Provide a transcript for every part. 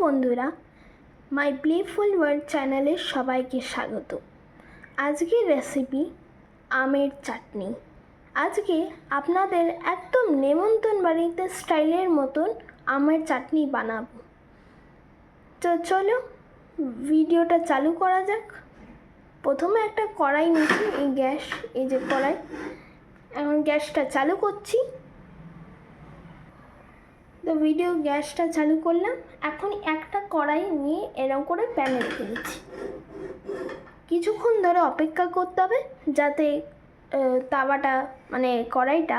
বন্ধুরা, মাই playful world চ্যানেলে সবাইকে স্বাগত। আজকের রেসিপি আমের চাটনি। আজকে আপনাদের একদম নেমন্তন্ন বাড়িতে স্টাইলের মতন আমের চাটনি বানাবো। তো চলো ভিডিওটা চালু করা যাক। প্রথমে একটা কড়াই নিচ্ছি, এই যে কড়াই। এখন গ্যাসটা চালু করছি। তো গ্যাসটা চালু করলাম। এখন একটা কড়াই নিয়ে এরকম করে প্যানে রেখে দিচ্ছি। কিছুক্ষণ ধরে অপেক্ষা করতে হবে যাতে তাওয়াটা কড়াইটা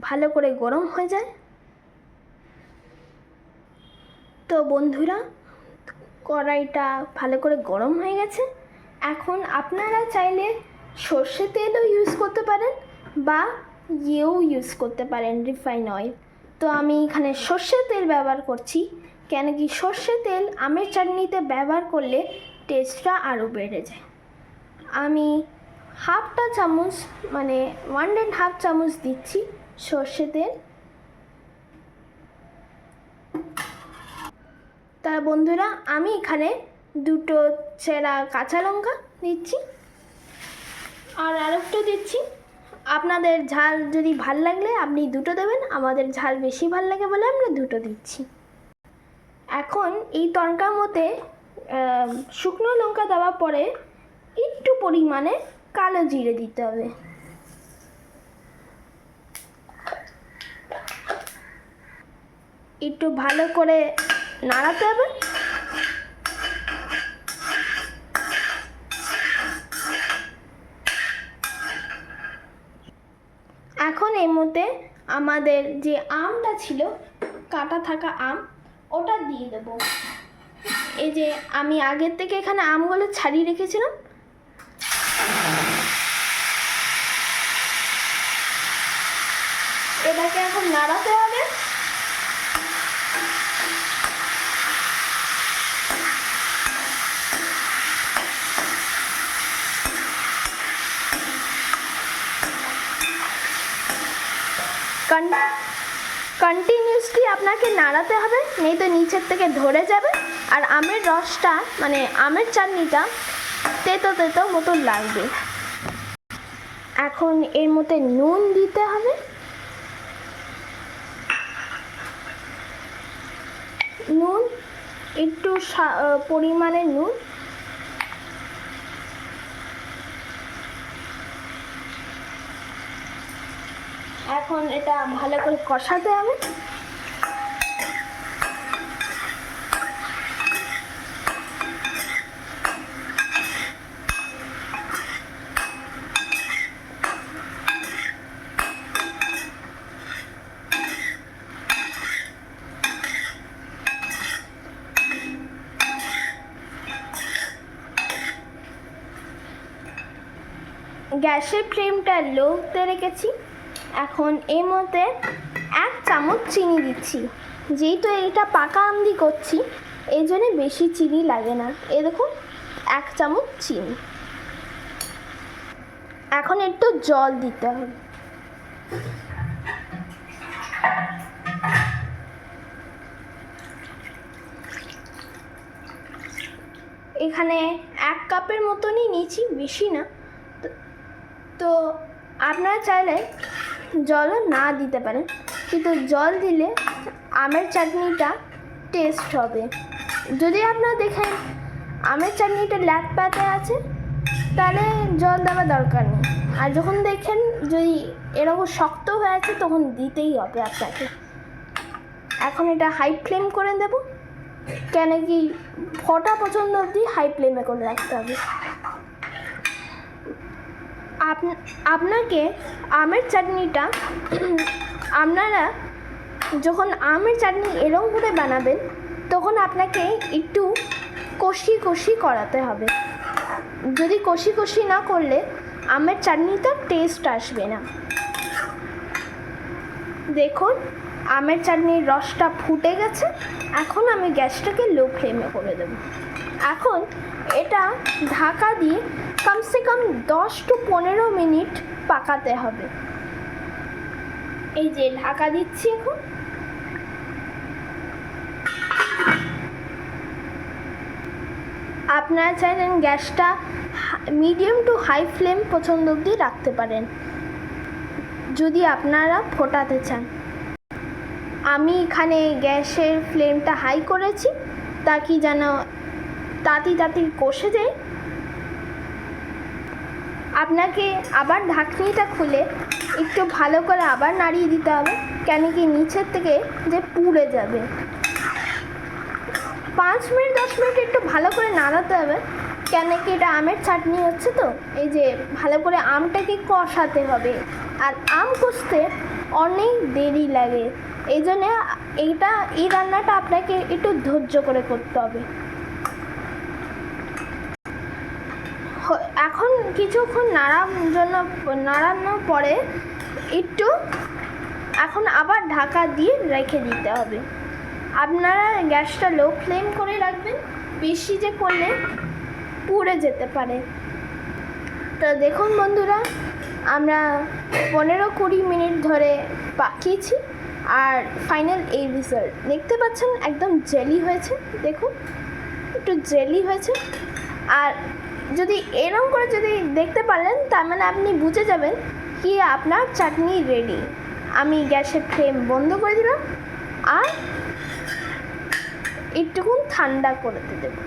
ভালো করে গরম হয়ে যায়। তো বন্ধুরা, কড়াইটা ভালো করে গরম হয়ে গেছে। এখন আপনারা চাইলে সর্ষে তেলও ইউজ করতে পারেন বা ইউজ করতে পারেন রিফাইন অয়েল। তো আমি এখানে সর্ষের তেল ব্যবহার করছি, কেন কি সর্ষের তেল আমের চাটনিতে ব্যবহার করলে টেস্টটা আরও বেড়ে যায়। আমি হাফটা চামচ 1.5 চামচ দিচ্ছি সর্ষে তেল। তা বন্ধুরা, আমি এখানে 2টো চেরা কাঁচা লঙ্কা দিচ্ছি আর আরেকটু দিচ্ছি। আপনাদের ঝাল যদি ভাল লাগলে আপনি 2টো দেবেন, আমাদের ঝাল বেশি ভাল লাগে বলে আমরা 2টো দিচ্ছি। এখন এই তরকার মধ্যে শুকনো লঙ্কা দেওয়ার পরে একটু পরিমাণে কালো জিরে দিতে হবে। একটু ভালো করে নাড়াতে হবে। এখন এর মধ্যে আমাদের যে আমটা ছিল, কাটা থাকা আম, ওটা দিয়ে দেবো। এই যে আমি আগের থেকে এখানে আমগুলো ছাড়িয়ে রেখেছিলাম। এটাকে এখন নাড়াতে হবে। কন্টিনিউসলি আপনাকে নাড়াতে হবে, নেই তো নিচের থেকে ধরে যাবে আর আমের রসটা আমের চাটনিটা তেতো তেতো মতন লাগবে। এখন এর মধ্যে নুন দিতে হবে। নুন একটু পরিমাণে নুন। এখন এটা ভালো করে কষাতে হবে। গ্যাসের ফ্লেমটা লোতে রেখেছি। এখন এর মধ্যে 1 চামচ চিনি দিচ্ছি। যেহেতু এইটা পাকা আম দিয়ে করছি, এই জন্যে বেশি চিনি লাগে না। এই দেখুন, 1 চামচ চিনি। এখন একটু জল দিতে হবে। এখানে 1 কাপের মতনই নিয়েছি, বেশি না। তো আপনারা চাইলে জলও না দিতে পারেন, কিন্তু জল দিলে আমের চাটনিটা টেস্ট হবে। যদি আপনারা দেখেন আমের চাটনিটা ল্যাটপ্যাটে আছে, তাহলে জল দেওয়ার দরকার নেই। আর যখন দেখেন যদি এরকম শক্ত হয়ে আছে, তখন দিতেই হবে আপনাকে। এখন এটা হাই ফ্লেম করে দেব, কেন কি ফটা পর্যন্ত অবধি হাই ফ্লেমে করে রাখতে হবে। আপনাকে আমের চাটনিটা আপনারা যখন আমের চাটনি এরকম করে বানাবেন, তখন আপনাকে একটু কষি করাতে হবে। যদি কষি না করলে আমের চাটনিটা টেস্ট আসবে না। দেখুন, আমের চাটনির রসটা ফুটে গেছে। এখন আমি গ্যাসটাকে লো ফ্লেমে করে দেব। এখন এটা ঢাকা দিয়ে কমসে কম 10 to 15 মিনিট পাকাতে হবে। এই যে ঢাকা দিচ্ছি। এখন আপনারা চাইলেন গ্যাসটা মিডিয়াম টু হাই ফ্লেম পছন্দ অবধি রাখতে পারেন যদি আপনারা ফোটাতে চান। আমি এখানে গ্যাসের ফ্লেমটা হাই করেছি তাকি যেন তাড়াতাড়ি কষে যায়। আপনাকে আবার ঢাকনিটা খুলে একটু ভালো করে আবার নাড়িয়ে দিতে হবে, কেন কি নিচের থেকে যে পুড়ে যাবে। 5 মিনিট 10 মিনিট একটু ভালো করে নাড়াতে হবে, কেন কি এটা আমের চাটনি হচ্ছে তো, এই যে ভালো করে আমটাকে কষাতে হবে। আর আম কষতে অনেক দেরি লাগে, এই জন্যে এই রান্নাটা আপনাকে একটু ধৈর্য করে করতে হবে। এখন কিছুক্ষণ নাড়ানোর পরে একটু এখন আবার ঢাকা দিয়ে রেখে দিতে হবে। আপনারা গ্যাসটা লো ফ্লেম করে রাখবেন, বেশি যে করলে পুড়ে যেতে পারে। তো দেখুন বন্ধুরা, আমরা 15-20 মিনিট ধরে পাকিয়েছি আর ফাইনাল এই রেজাল্ট দেখতে পাচ্ছেন, একদম জেলি হয়েছে। দেখুন একটু জেলি হয়েছে। আর যদি এরকম করে যদি দেখতে পারলেন তার মানে আপনি বুঝে যাবেন কি আপনার চাটনি রেডি। আমি গ্যাসের ফ্লেম বন্ধ করে দিলাম আর একটুকুন ঠান্ডা করতে দেবো।